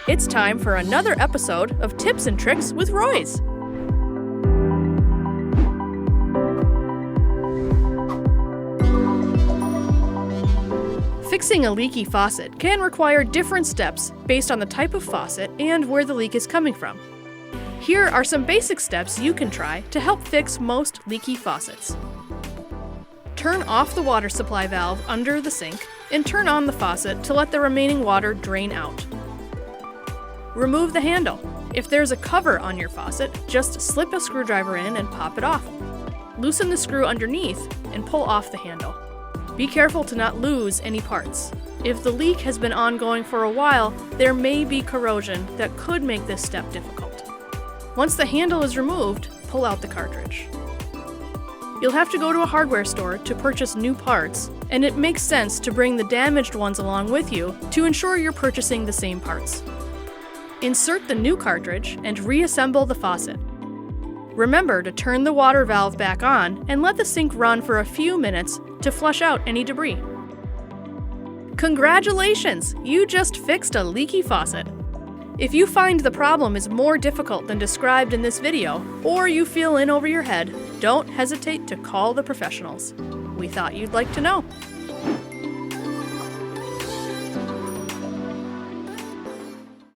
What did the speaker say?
It's time for another episode of Tips and Tricks with Roy's. Fixing a leaky faucet can require different steps based on the type of faucet and where the leak is coming from. Here are some basic steps you can try to help fix most leaky faucets. Turn off the water supply valve under the sink and turn on the faucet to let the remaining water drain out. Remove the handle. If there's a cover on your faucet, just slip a screwdriver in and pop it off. Loosen the screw underneath and pull off the handle. Be careful to not lose any parts. If the leak has been ongoing for a while, there may be corrosion that could make this step difficult. Once the handle is removed, pull out the cartridge. You'll have to go to a hardware store to purchase new parts, and it makes sense to bring the damaged ones along with you to ensure you're purchasing the same parts. Insert the new cartridge and reassemble the faucet. Remember to turn the water valve back on and let the sink run for a few minutes to flush out any debris. Congratulations! You just fixed a leaky faucet. If you find the problem is more difficult than described in this video, or you feel in over your head, don't hesitate to call the professionals. We thought you'd like to know.